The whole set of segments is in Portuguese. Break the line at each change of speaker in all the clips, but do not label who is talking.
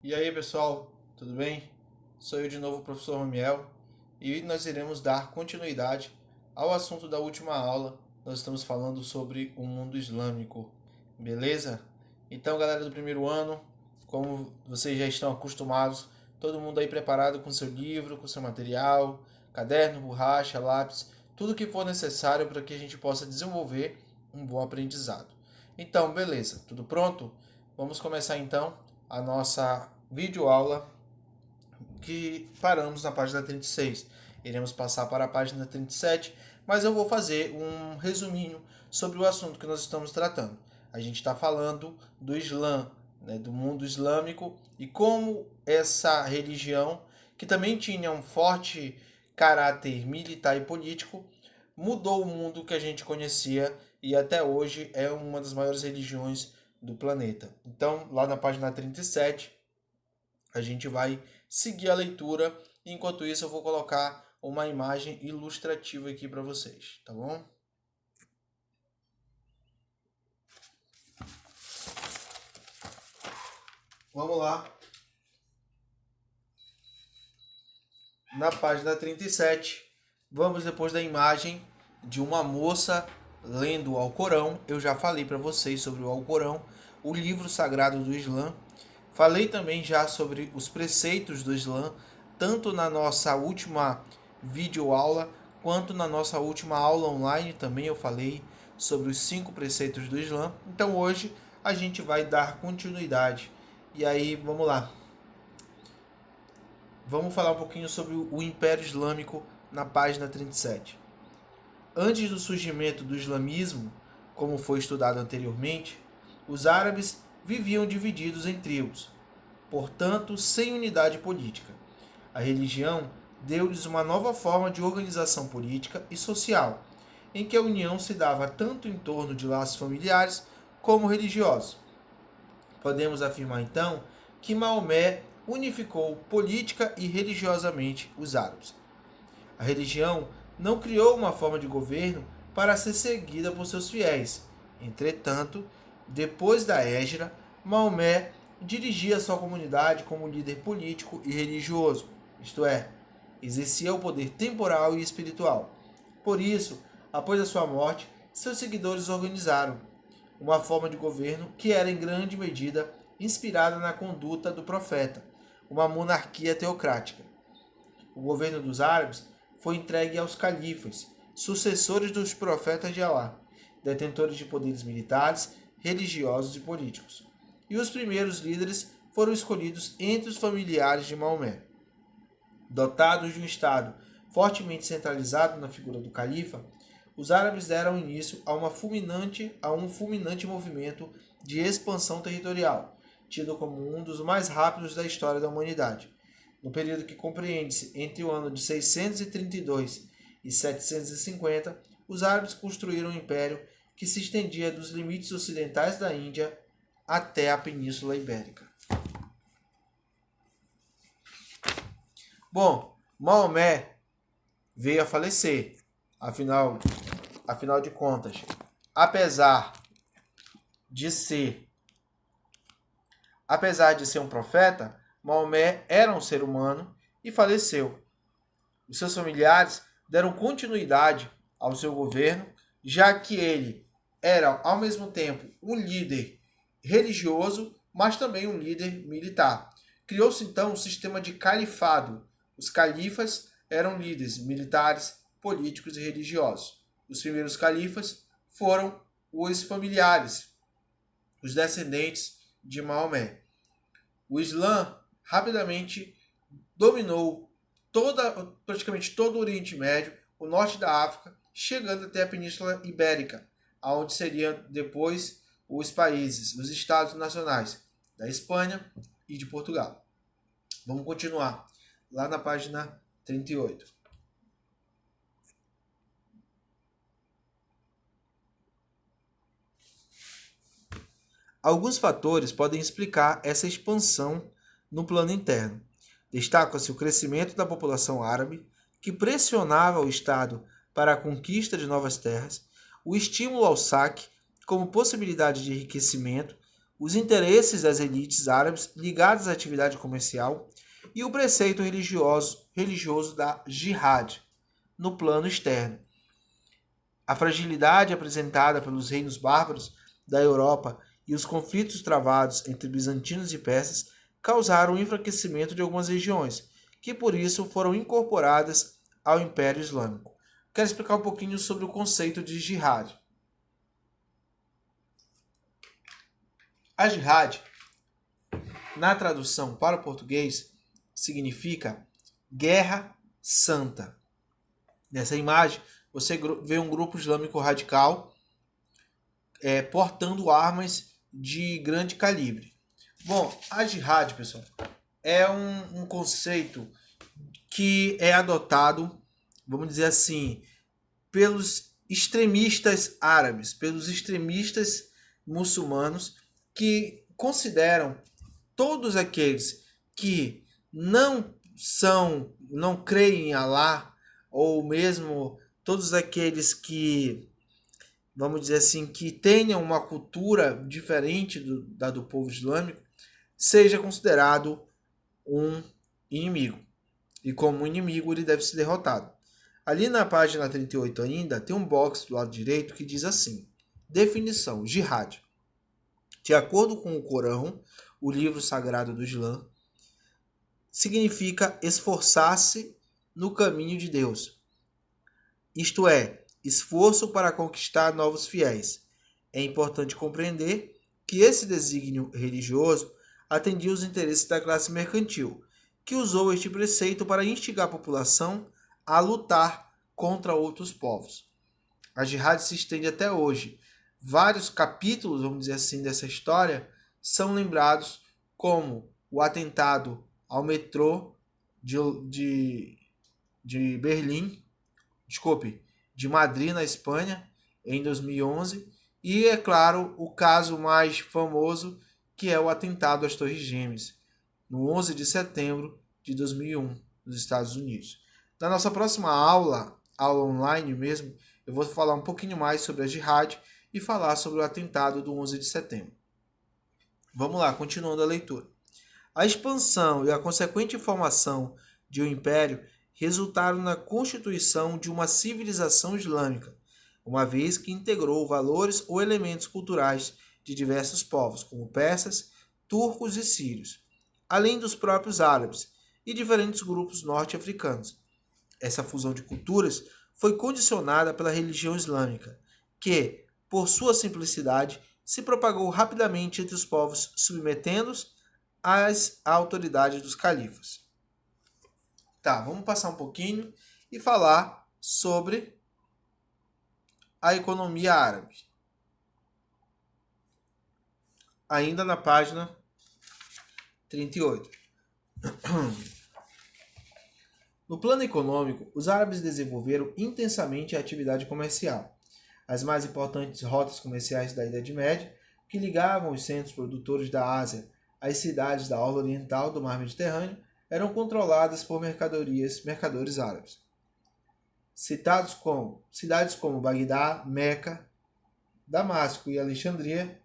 E aí pessoal, tudo bem? Sou eu de novo, o professor Romiel, e nós iremos dar continuidade ao assunto da última aula. Nós estamos falando sobre o mundo islâmico, beleza? Então, galera do primeiro ano, como vocês já estão acostumados, todo mundo aí preparado com seu livro, com seu material, caderno, borracha, lápis, tudo que for necessário para que a gente possa desenvolver um bom aprendizado. Então, beleza, tudo pronto? Vamos começar então a nossa videoaula que paramos na página 36. Iremos passar para a página 37, mas eu vou fazer um resuminho sobre o assunto que nós estamos tratando. A gente está falando do Islã, né, do mundo islâmico e como essa religião, que também tinha um forte caráter militar e político, mudou o mundo que a gente conhecia e até hoje é uma das maiores religiões do planeta. Então, lá na página 37, a gente vai seguir a leitura. Enquanto isso, eu vou colocar uma imagem ilustrativa aqui para vocês, tá bom? Vamos lá. Na página 37, vamos depois da imagem de uma moça lendo o Alcorão. Eu já falei para vocês sobre o Alcorão, o livro sagrado do Islã. Falei também já sobre os preceitos do Islã, tanto na nossa última videoaula, quanto na nossa última aula online também eu falei sobre os 5 preceitos do Islã. Então hoje a gente vai dar continuidade. E aí, vamos lá. Vamos falar um pouquinho sobre o Império Islâmico na página 37. Antes do surgimento do islamismo, como foi estudado anteriormente, os árabes viviam divididos em tribos, portanto, sem unidade política. A religião deu-lhes uma nova forma de organização política e social, em que a união se dava tanto em torno de laços familiares como religiosos. Podemos afirmar então que Maomé unificou política e religiosamente os árabes. A religião não criou uma forma de governo para ser seguida por seus fiéis. Entretanto, depois da Hégira, Maomé dirigia sua comunidade como líder político e religioso, isto é, exercia o poder temporal e espiritual. Por isso, após a sua morte, seus seguidores organizaram uma forma de governo que era em grande medida inspirada na conduta do profeta, uma monarquia teocrática. O governo dos árabes foi entregue aos califas, sucessores dos profetas de Alá, detentores de poderes militares, religiosos e políticos. E os primeiros líderes foram escolhidos entre os familiares de Maomé. Dotados de um Estado fortemente centralizado na figura do califa, os árabes deram início a um fulminante movimento de expansão territorial, tido como um dos mais rápidos da história da humanidade. No período que compreende-se entre o ano de 632 e 750, os árabes construíram um império que se estendia dos limites ocidentais da Índia até a Península Ibérica. Bom, Maomé veio a falecer, afinal de contas, apesar de ser um profeta, Maomé era um ser humano e faleceu. Os seus familiares deram continuidade ao seu governo, já que ele era, ao mesmo tempo, um líder religioso, mas também um líder militar. Criou-se então um sistema de califado. Os califas eram líderes militares, políticos e religiosos. Os primeiros califas foram os familiares, os descendentes de Maomé. O Islã rapidamente dominou praticamente todo o Oriente Médio, o norte da África, chegando até a Península Ibérica, onde seriam depois os países, os estados nacionais da Espanha e de Portugal. Vamos continuar lá na página 38. Alguns fatores podem explicar essa expansão no plano interno. Destaca-se o crescimento da população árabe, que pressionava o Estado para a conquista de novas terras, o estímulo ao saque como possibilidade de enriquecimento, os interesses das elites árabes ligados à atividade comercial e o preceito religioso da jihad no plano externo. A fragilidade apresentada pelos reinos bárbaros da Europa e os conflitos travados entre bizantinos e persas causaram o enfraquecimento de algumas regiões, que por isso foram incorporadas ao Império Islâmico. Quero explicar um pouquinho sobre o conceito de jihad. A jihad, na tradução para o português, significa guerra santa. Nessa imagem, você vê um grupo islâmico radical portando armas de grande calibre. Bom, a jihad, pessoal, é um conceito que é adotado, vamos dizer assim, pelos extremistas árabes, pelos extremistas muçulmanos, que consideram todos aqueles que não creem em Alá, ou mesmo todos aqueles que, vamos dizer assim, que tenham uma cultura diferente da do povo islâmico, seja considerado um inimigo. E como inimigo ele deve ser derrotado. Ali na página 38 ainda, tem um box do lado direito que diz assim: definição, jihad. De acordo com o Corão, o livro sagrado do Islã, significa esforçar-se no caminho de Deus. Isto é, esforço para conquistar novos fiéis. É importante compreender que esse desígnio religioso atendia os interesses da classe mercantil, que usou este preceito para instigar a população a lutar contra outros povos. A jihad se estende até hoje. Vários capítulos, vamos dizer assim, dessa história são lembrados, como o atentado ao metrô de Berlim, de Madrid, na Espanha, em 2011, e, é claro, o caso mais famoso, que é o atentado às Torres Gêmeas, no 11 de setembro de 2001, nos Estados Unidos. Na nossa próxima aula online mesmo, eu vou falar um pouquinho mais sobre a jihad e falar sobre o atentado do 11 de setembro. Vamos lá, continuando a leitura. A expansão e a consequente formação de um império resultaram na constituição de uma civilização islâmica, uma vez que integrou valores ou elementos culturais de diversos povos, como persas, turcos e sírios, além dos próprios árabes e diferentes grupos norte-africanos. Essa fusão de culturas foi condicionada pela religião islâmica, que, por sua simplicidade, se propagou rapidamente entre os povos, submetendo-os à autoridade dos califas. Tá, vamos passar um pouquinho e falar sobre a economia árabe. Ainda na página 38. No plano econômico, os árabes desenvolveram intensamente a atividade comercial. As mais importantes rotas comerciais da Idade Média, que ligavam os centros produtores da Ásia às cidades da orla oriental do Mar Mediterrâneo, eram controladas por mercadores árabes. Cidades como Bagdá, Meca, Damasco e Alexandria,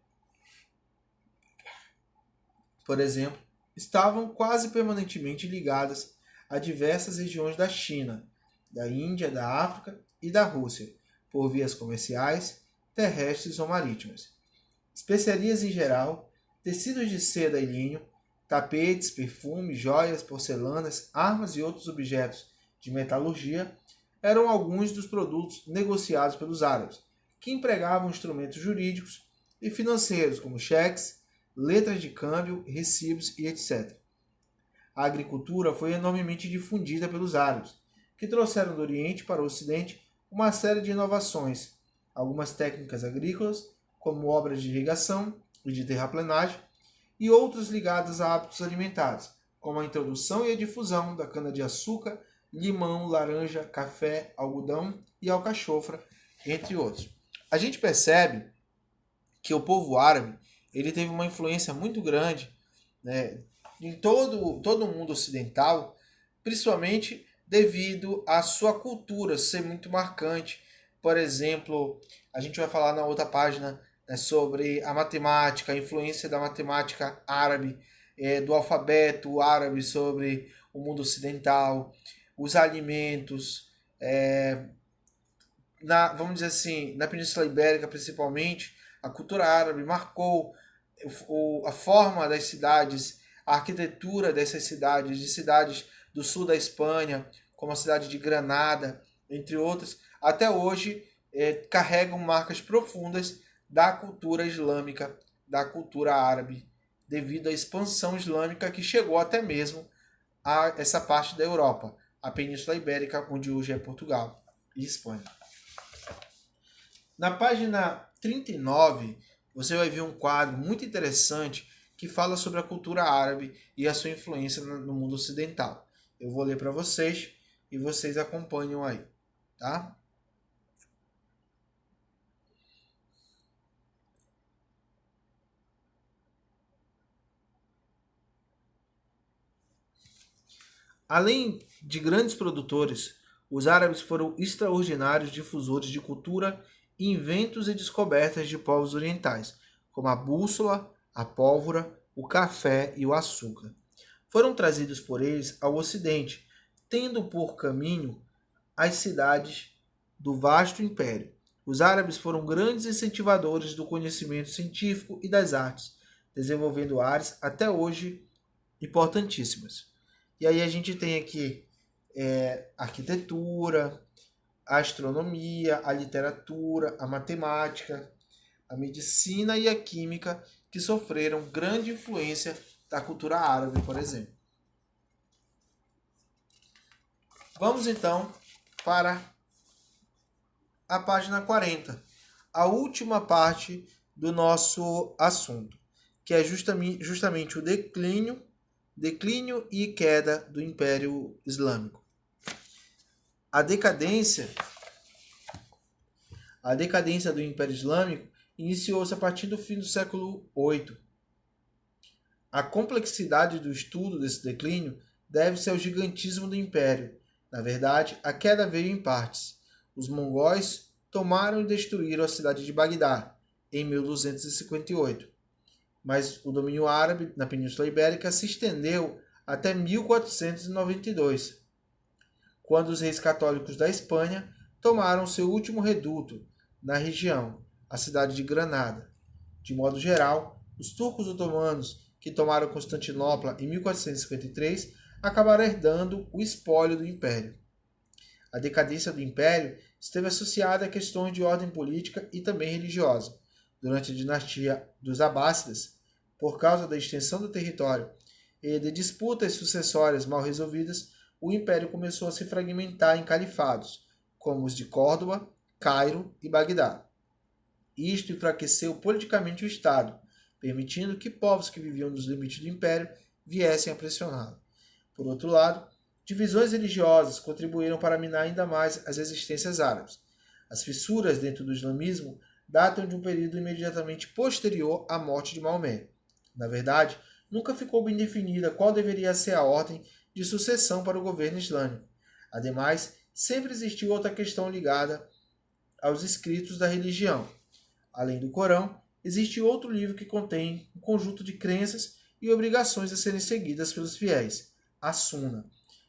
por exemplo, estavam quase permanentemente ligadas a diversas regiões da China, da Índia, da África e da Rússia, por vias comerciais, terrestres ou marítimas. Especiarias em geral, tecidos de seda e linho, tapetes, perfumes, joias, porcelanas, armas e outros objetos de metalurgia eram alguns dos produtos negociados pelos árabes, que empregavam instrumentos jurídicos e financeiros como cheques, letras de câmbio, recibos e etc. A agricultura foi enormemente difundida pelos árabes, que trouxeram do Oriente para o Ocidente uma série de inovações, algumas técnicas agrícolas, como obras de irrigação e de terraplenagem, e outras ligadas a hábitos alimentares, como a introdução e a difusão da cana-de-açúcar, limão, laranja, café, algodão e alcachofra, entre outros. A gente percebe que o povo árabe ele teve uma influência muito grande, né, em todo o mundo ocidental, principalmente devido à sua cultura ser muito marcante. Por exemplo, a gente vai falar na outra página né, sobre a matemática, a influência da matemática árabe, do alfabeto árabe sobre o mundo ocidental, os alimentos, vamos dizer assim, na Península Ibérica principalmente, a cultura árabe marcou a forma das cidades, a arquitetura dessas cidades, de cidades do sul da Espanha, como a cidade de Granada, entre outras, até hoje carregam marcas profundas da cultura islâmica, da cultura árabe, devido à expansão islâmica que chegou até mesmo a essa parte da Europa, a Península Ibérica, onde hoje é Portugal e Espanha. Na página 39, você vai ver um quadro muito interessante que fala sobre a cultura árabe e a sua influência no mundo ocidental. Eu vou ler para vocês e vocês acompanham aí, tá? Além de grandes produtores, os árabes foram extraordinários difusores de cultura, inventos e descobertas de povos orientais, como a bússola, a pólvora, o café e o açúcar. Foram trazidos por eles ao Ocidente, tendo por caminho as cidades do vasto império. Os árabes foram grandes incentivadores do conhecimento científico e das artes, desenvolvendo áreas até hoje importantíssimas. E aí a gente tem aqui arquitetura, a astronomia, a literatura, a matemática, a medicina e a química que sofreram grande influência da cultura árabe, por exemplo. Vamos então para a página 40, a última parte do nosso assunto, que é justamente o declínio e queda do Império Islâmico. A decadência do Império Islâmico iniciou-se a partir do fim do século VIII. A complexidade do estudo desse declínio deve-se ao gigantismo do Império. Na verdade, a queda veio em partes. Os mongóis tomaram e destruíram a cidade de Bagdá em 1258. Mas o domínio árabe na Península Ibérica se estendeu até 1492, quando os reis católicos da Espanha tomaram seu último reduto na região, a cidade de Granada. De modo geral, os turcos otomanos, que tomaram Constantinopla em 1453, acabaram herdando o espólio do Império. A decadência do Império esteve associada a questões de ordem política e também religiosa. Durante a dinastia dos Abássidas, por causa da extensão do território e de disputas sucessórias mal resolvidas, o Império começou a se fragmentar em califados, como os de Córdoba, Cairo e Bagdá. Isto enfraqueceu politicamente o Estado, permitindo que povos que viviam nos limites do Império viessem a pressioná-lo. Por outro lado, divisões religiosas contribuíram para minar ainda mais as resistências árabes. As fissuras dentro do islamismo datam de um período imediatamente posterior à morte de Maomé. Na verdade, nunca ficou bem definida qual deveria ser a ordem de sucessão para o governo islâmico. Ademais, sempre existiu outra questão ligada aos escritos da religião. Além do Corão, existe outro livro que contém um conjunto de crenças e obrigações a serem seguidas pelos fiéis, a Sunna,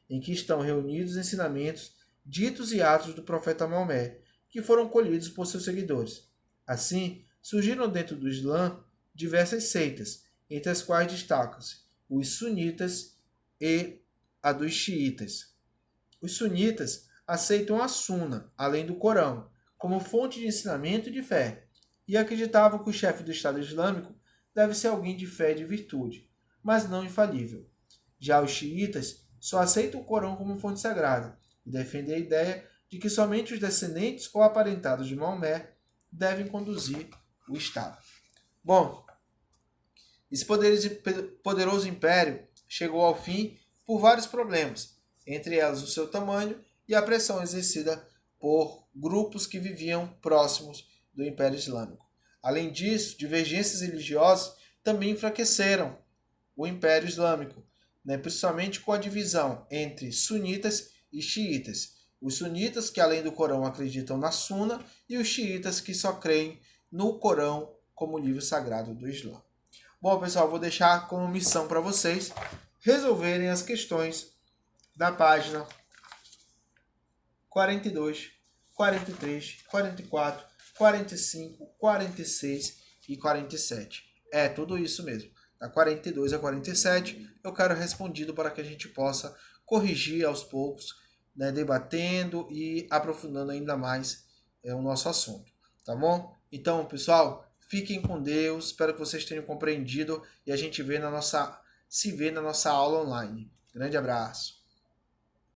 em que estão reunidos ensinamentos, ditos e atos do profeta Maomé, que foram colhidos por seus seguidores. Assim, surgiram dentro do Islã diversas seitas, entre as quais destacam-se os sunitas e a dos xiitas. Os sunitas aceitam a Sunna, além do Corão, como fonte de ensinamento e de fé, e acreditavam que o chefe do Estado Islâmico deve ser alguém de fé e de virtude, mas não infalível. Já os xiitas só aceitam o Corão como fonte sagrada e defendem a ideia de que somente os descendentes ou aparentados de Maomé devem conduzir o Estado. Bom, esse poderoso império chegou ao fim por vários problemas, entre elas o seu tamanho e a pressão exercida por grupos que viviam próximos do Império Islâmico. Além disso, divergências religiosas também enfraqueceram o Império Islâmico, principalmente com a divisão entre sunitas e xiitas. Os sunitas, que além do Corão acreditam na Sunna, e os xiitas, que só creem no Corão como livro sagrado do Islã. Bom, pessoal, vou deixar como missão para vocês resolverem as questões da página 42, 43, 44, 45, 46 e 47. É tudo isso mesmo. Da 42 a 47, eu quero respondido para que a gente possa corrigir aos poucos, né, debatendo e aprofundando ainda mais o nosso assunto. Tá bom? Então, pessoal, fiquem com Deus. Espero que vocês tenham compreendido e a gente se vê na nossa aula online. Grande abraço.